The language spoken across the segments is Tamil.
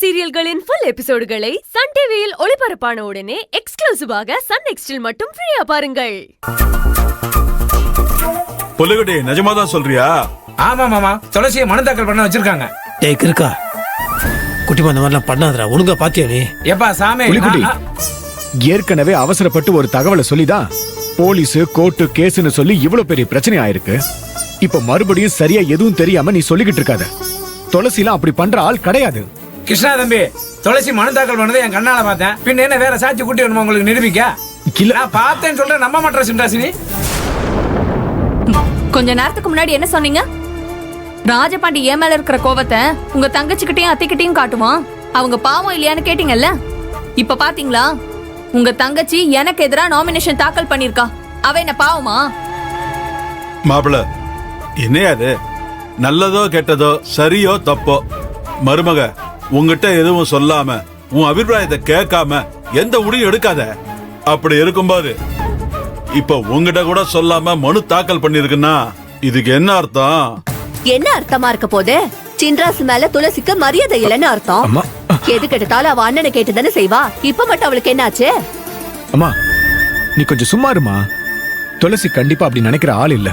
சீரியல்களின் ஃபுல் எபிசோடுகளை சன் டிவியில் ஒளிபரப்பான உடனே எக்ஸ்க்ளூசிவாக சன் நெக்ஸ்டில் மட்டும் ஃப்ரீயா பாருங்கள். புலிகுடி நிஜமாதான் சொல்றியா? ஆமா மாமா, துளசியை மனு தாக்கல் பண்ண வச்சிருக்காங்க. டேய் கிறுக்கா, குட்டிமா அந்த மாதிரிலாம் பண்ணாதடா. ஒழுங்கா பாத்தியா நீ? எப்பா சாமி, புலிகுடி ஏற்கனவே அவசரப்பட்டு ஒரு தகவலை சொல்லிதான் போலீஸ் கோர்ட்டு கேஸ்னு சொல்லி இவ்வளவு பெரிய பிரச்சனை ஆயிருக்கு. இப்ப மறுபடியும் சரியா எதுவும் தெரியாம நீ சொல்லிக்கிட்டு இருக்காத. துளசிலாம் அப்படி பண்ற ஆள் கிடையாது. கிருஷ்ணா தம்பி, துளசி மனு தாக்கல் பண்ணதை என் கண்ணால பார்த்தேன். பின்ன என்ன வேற சாட்சி கூட்டி வேணுமா உங்களுக்கு நிரூபிக்க? நான் பார்த்தேன்னு சொல்றேன், நம்ப மாட்டேன் சின்ராசினி. கொஞ்ச நேரத்துக்கு முன்னாடி என்ன சொன்னீங்க? ராஜபாண்டி ஏன் மேல இருக்கிற கோவத்தை உங்க தங்கச்சிக்கிட்டையும் அத்தைக்கிட்டையும் காட்டுவான். அவங்க பாவம் இல்லையான்னு கேட்டீங்கல்ல. இப்ப பாத்தீங்களா, உங்க தங்கச்சி எனக்கு எதிரா நாமினேஷன் தாக்கல் பண்ணிருக்கா. அவ என்ன பாவமா? மாப்பிள, என்னையாது நல்லதோ கெட்டதோ சரியோ தப்போ மருமக உங்ககிட்ட எதுவும் சொல்லாம உன் அபிப்பிராயத்தை கேட்காம எந்த முடியும் எடுக்காத. அப்படி இருக்கும்போது இப்ப உங்ககிட்ட கூட சொல்லாம மனு தாக்கல் பண்ணிருக்குன்னா இதுக்கு என்ன அர்த்தம்? என்ன அர்த்தமா இருக்க போது? சின்ராசு மேல துளசிக்கு மரியாதை இல்லைன்னு அர்த்தம். எது கேட்டாலும் அவ அண்ணனை கேட்டுதானே செய்வா. இப்ப மட்டும் அவளுக்கு என்னாச்சு? அம்மா, நீ கொஞ்சம் சும்மா இருமா. துளசி கண்டிப்பா அப்படி நினைக்கிற ஆள் இல்ல.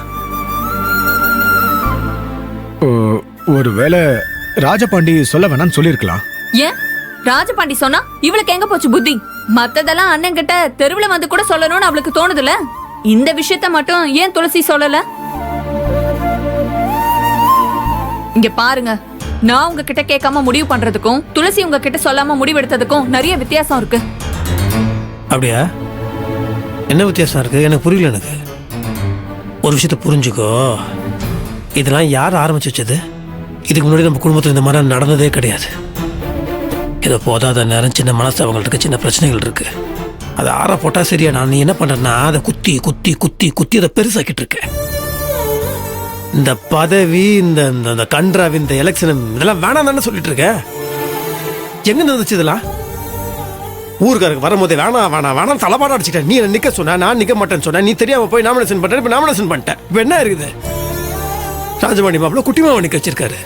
ஒருவேளை ராஜபாண்டி சொல்ல வேணாம்னு சொல்லிருக்கலாம். ஏன் ராஜபாண்டி சொன்னா இவளுக்கு எங்க போச்சு புத்தி? மத்ததெல்லாம் அண்ணன் கிட்ட தெருவுல வந்து கூட சொல்லணும்னு அவளுக்கு தோணுதுல. இந்த விஷயத்த மட்டும் ஏன் துளசி சொல்லல? இங்க பாருங்க, நான் உங்ககிட்ட கேட்காம முடிவு பண்றதுக்கும் துளசி உங்ககிட்ட சொல்லாம முடிவெடுத்ததுக்கும் நிறைய வித்தியாசம் இருக்கு. அப்படியா? என்ன வித்தியாசம் இருக்கு? எனக்கு புரியல. எனக்கு ஒரு விஷயத்த புரிஞ்சுக்கோ. இதெல்லாம் யார் ஆரம்பிச்சு வச்சது? இதுக்கு முன்னாடி நம்ம குடும்பத்தில் இந்த மாதிரி நடந்ததே கிடையாது. ஏதோ போதாத நேரம் சின்ன மனசு அவங்களுக்கு சின்ன பிரச்சனைகள் இருக்கு. அதை ஆற போட்டா சரியா? நான் நீ என்ன பண்றேன்னா அதை குத்தி குத்தி குத்தி குத்தி அதை பெருசாக்கிட்டு இருக்கேன். இந்த பதவி, இந்த கன்றாவி, இந்த எலெக்ஷன் இதெல்லாம் வேணாம் தானே சொல்லிட்டு இருக்க. எங்க இருந்துச்சு இதெல்லாம்? ஊருக்காருக்கு வரும்போதே வேணாம் வேணாம் வேணாம் தலைப்பாடம் அடிச்சுட்டேன். நீ என்ன நிக்க சொன்ன, நான் நிக்க மாட்டேன்னு சொன்னேன். நீ தெரியாம போய் நாமினேஷன் பண்றேன். இப்ப நாமினேஷன் பண்ணிட்டேன். இப்ப என்ன இருக்குது? ராஜபாண்டி மாப்பிள்ள குட்டிமாவை நிக்க வச்சிருக்காரு.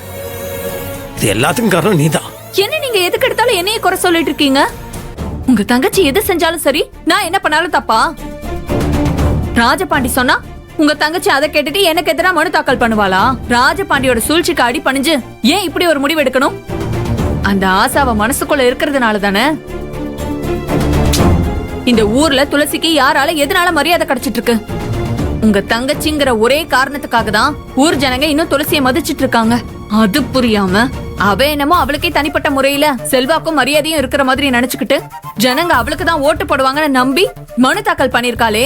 இது எல்லாத்துக்கும் காரணம் நீதான். என்ன நீங்க எதுக்கு எடுத்தாலும் என்னையே குறை சொல்லிட்டு இருக்கீங்க? உங்க தங்கச்சி எது செஞ்சாலும் சரி, நான் என்ன பண்ணாலும் தப்பா? ராஜபாண்டி சொன்னா உங்க தங்கச்சி அதை கேட்டுட்டு எனக்கு எதிராக மனு தாக்கல் பண்ணுவாளா? ராஜபாண்டியோட சூழ்ச்சிக்கு அடி பணிஞ்சு ஏன் இப்படி ஒரு முடிவு எடுக்கணும்? அந்த ஆசை அவ மனசுக்குள்ள இருக்கிறதுனால தானே. இந்த ஊர்ல துளசிக்கு யாரால எதனால மரியாதை கிடைச்சிட்டு இருக்கு? உங்க தங்கச்சிங்கிற ஒரே காரணத்துக்காக தான் ஊர் ஜனங்க இன்னும் துளசியை மதிச்சிட்டு இருக்காங்க. அது புரியாம அவ என்னமோ அவளுக்கே தனிப்பட்ட முறையில செல்வாக்கும் மரியாதையும் இருக்கிற மாதிரி நினைச்சுக்கிட்டு ஜனங்க அவளுக்கு தான் ஓட்டு போடுவாங்கன்னு நம்பி மனு தாக்கல் பண்ணிருக்காளே,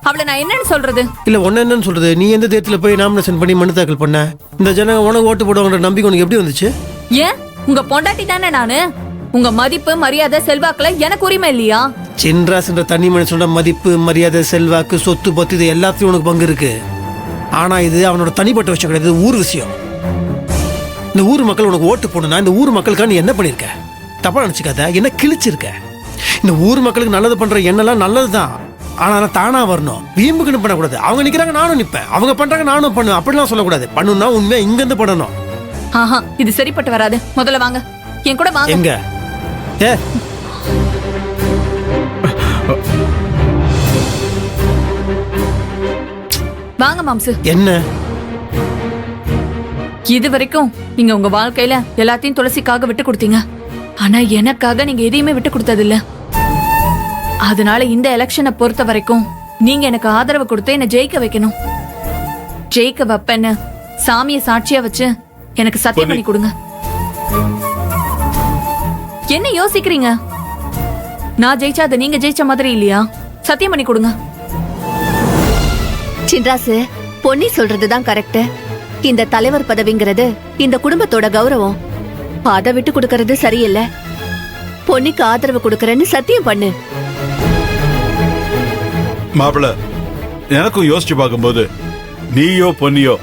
அவளை நான் என்னன்னு சொல்றது? இல்ல ஒன்னு என்னன்னு சொல்றது? நீ எந்த தேர்தல போய் நாமினேஷன் பண்ணி மனு தாக்கல் பண்ண? இந்த ஜனங்க உனக்கு ஓட்டு போடுவாங்கன்ற நம்பிக்கை உனக்கு எப்படி வந்துச்சு? ஏன் உங்க பொண்டாட்டி தானே நானு. உங்க மதிப்பு மரியாதை செல்வாக்குல எனக்கு உரிமை இல்லையா? சின்ராஸ்ன்ற தனி மனுஷனோட மதிப்பு மரியாதை செல்வாக்கு சொத்து பத்து இது எல்லாத்தையும் உனக்கு பங்கு இருக்கு. ஆனா இது அவனோட தனிப்பட்ட விஷயம் கிடையாது. இது ஊர் விஷயம். இந்த ஊர் மக்கள் உனக்கு ஓட்டு போடணும்னா இந்த ஊர் மக்களுக்காக நீ என்ன பண்ணிருக்க? தப்பா நினைச்சுக்காத. என்ன கிழிச்சிருக்க? இந்த ஊர் மக்களுக்கு நல்லது பண்ற எண்ணெல்லாம் நல்லதுதான். ஆனா தானா வரணும். வீம்புக்குன்னு பண்ணக்கூடாது. அவங்க நிக்கிறாங்க நானும் நிப்பேன், அவங்க பண்றாங்க நானும் பண்ணுவேன் அப்படிலாம் சொல்லக்கூடாது. பண்ணணும்னா உண்மையா இங்க இருந்து பண்ணணும். ஆஹா, இது சரிப்பட்டு வராது. முதல்ல வாங்க, என் கூட வாங்க. எங்க? ஏ வாங்க மாம்சு. என்ன? இது வரைக்கும் நீங்க உங்க வாழ்க்கையில எல்லாத்தையும் துளசிக்காக விட்டு கொடுத்தீங்க. ஆனா எனக்காக நீங்க எதையுமே விட்டு கொடுத்தது இல்ல. அதனால இந்த எலெக்ஷனை பொறுத்த வரைக்கும் நீங்க எனக்கு ஆதரவு கொடுத்து என்ன ஜெயிக்க வைக்கணும். ஜெயிக்க வைப்பேன்னு சாமிய சாட்சியா வச்சு எனக்கு சத்தியம் பண்ணி கொடுங்க. என்ன யோசிக்கிறீங்க? நான் ஜெயிச்சா அது நீங்க ஜெயிச்ச மாதிரி இல்லையா? சத்தியம் பண்ணி கொடுங்க. சின்ராசு, பொன்னி சொல்றதுதான் கரெக்ட். இந்த தலைவர் பதவிங்கிறது இந்த குடும்பத்தோட கௌரவம். அதை விட்டு கொடுக்கறது சரியில்லை. பொன்னிக்கு ஆதரவு கொடுக்கறேன்னு சத்தியம் பண்ணு. மாப்பிள, எனக்கும் யோசிச்சு பார்க்கும்போது நீயோ பொன்னியோ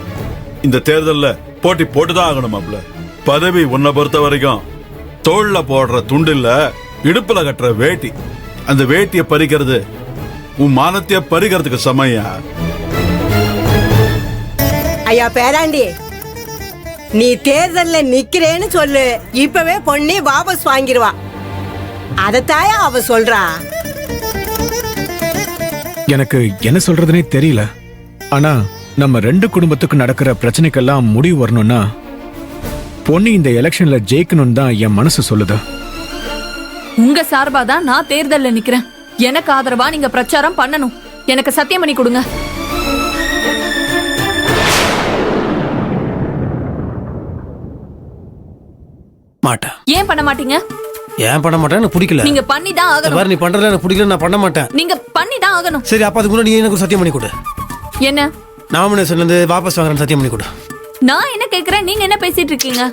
இந்த தேர்தல்ல போட்டி போட்டுதான் ஆகணும். மாப்பிள, பதவி உன்னை பொறுத்த வரைக்கும் தோல்ல போடுற துண்டு இல்ல, இடுப்புல கட்டுற வேட்டி. அந்த வேட்டியை பறிக்கிறது உன் மானத்தைய பறிக்கிறதுக்கு சமயா? ஐயா பேராண்டி, நீ தேர்தல்ல நிக்கிறேன்னு சொல்லு, இப்பவே பொண்ணி வாபஸ் வாங்கிடுவா. அதத்தாயா அவ சொல்றா. எனக்கு என்ன சொல்றதுனே தெரியல. ஆனா நம்ம ரெண்டு குடும்பத்துக்கு நடக்கிற பிரச்சனைக்கெல்லாம் முடிவு வரணும்னா பொண்ணு இந்த எலெக்ஷன்ல ஜெயிக்கணும்னு தான் என் மனசு சொல்லுது. உங்க சார்பா தான் நான் தேர்தல்ல நிக்கிறேன். எனக்கு ஆதரவா நீங்க பிரச்சாரம் பண்ணணும். எனக்கு சத்தியம் பண்ணி கொடுங்க. மாட்டேன். ஏன் பண்ண மாட்டீங்க? ஏன் பண்ண மாட்டேன்? எனக்கு பிடிக்கல. நீங்க பண்ணி தான் ஆகணும். வேற நீ பண்றதுல எனக்கு பிடிக்கல, நான் பண்ண மாட்டேன். நீங்க பண்ணி தான் ஆகணும். சரி, அப்ப அதுக்கு முன்னாடி நீ எனக்கு ஒரு சத்தியம் பண்ணி கொடு. என்ன? நாமினேஷன்ல இருந்து வாபஸ் வாங்குறேன்னு சத்தியம் பண்ணி கொடு. நான் என்ன கேக்குறேன், நீங்க என்ன பேசிட்டு இருக்கீங்க?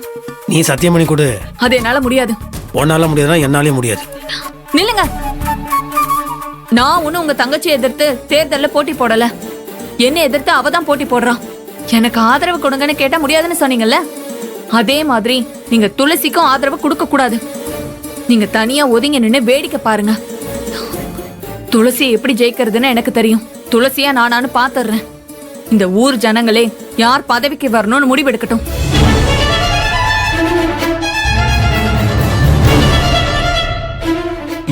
நீ சத்தியம் பண்ணி கொடு. அது என்னால முடியாது. உன்னால முடியாதுன்னா என்னாலே முடியாது. நில்லுங்க. நான் ஒண்ணு உங்க தங்கச்சியை எதிர்த்து தேர்தல்ல போட்டி போடல. என்ன எதிர்த்து அவ தான் போட்டி போடுறான். எனக்கு ஆதரவு கொடுங்கன்னு கேட்டா முடியாதுன்னு சொன்னீங்கல்ல, அதே மாதிரி நீங்க துளசிக்கும் ஆதரவு கொடுக்க கூடாது. நீங்க தனியா ஒதுங்கி நின்னு வேடிக்கை பாருங்க. துளசியை எப்படி ஜெயிக்கிறதுன்னு எனக்கு தெரியும். துளசியா நானானு பாத்துறேன். இந்த ஊர் ஜனங்களே யார் பதவிக்கு வரணும்னு முடிவெடுக்கட்டும்.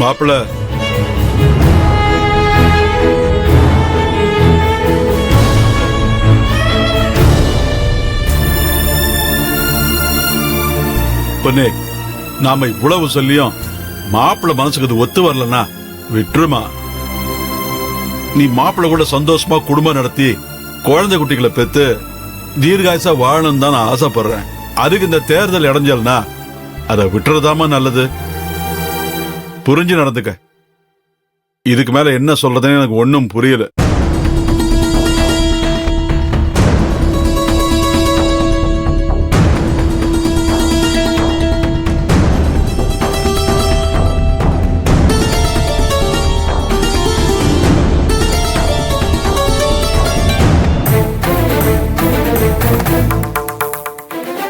மாப்பிள்ள, பொண்ணே, நாம இவ்வளவு சொல்லியும் மாப்பிள்ள மனசுக்கு அது ஒத்து வரலன்னா விட்டுருமா. நீ மாப்பிள்ள கூட சந்தோஷமா குடும்பம் நடத்தி குழந்தை குட்டிகளை பெத்து தீர்காயசா வாழணும் தான் நான் ஆசைப்படுறேன். அதுக்கு இந்த தேர்தல் இடைஞ்சல்னா அதை விட்டுறதாமா நல்லது. புரிஞ்சு நடந்துக்க. இதுக்கு மேல என்ன சொல்றதுன்னு எனக்கு ஒன்னும் புரியல.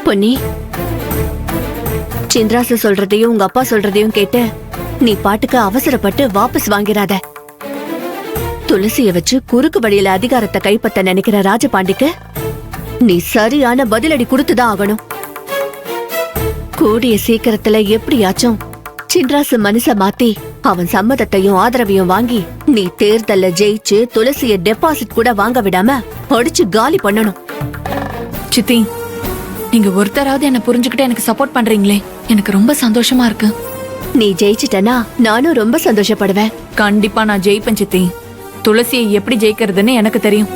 பொன்னி, சின்ராசு சொல்றதையும் உங்க அப்பா சொல்றதையும் கேட்டு நீ பாட்டுக்கு அவசரப்பட்டு வாபஸ் வாங்கிறாத. துளசிய வச்சு குறுக்கு வழியில அதிகாரத்தை கைப்பற்ற நினைக்கிற ராஜபாண்டிக்கு நீ சரியான பதிலடி கொடுத்துதான் ஆகணும். கூடிய சீக்கிரத்துல எப்படியாச்சும் சின்ராசு மனச மாத்தி அவன் சம்மதத்தையும் ஆதரவையும் வாங்கி நீ தேர்தல்ல ஜெயிச்சு துளசிய டெபாசிட் கூட வாங்க விடாம அடிச்சு காலி பண்ணணும். சித்தி, நீங்க ஒருத்தராவது என்ன புரிஞ்சுக்கிட்டு எனக்கு சப்போர்ட் பண்றீங்களே, எனக்கு ரொம்ப சந்தோஷமா இருக்கு. நீ ஜெயிச்சிட்டனா நானும் ரொம்ப சந்தோஷப்படுவேன். கண்டிப்பா நான் ஜெயிப்பேன் சித்தி. துளசியை எப்படி ஜெயிக்கிறதுன்னு எனக்கு தெரியும்.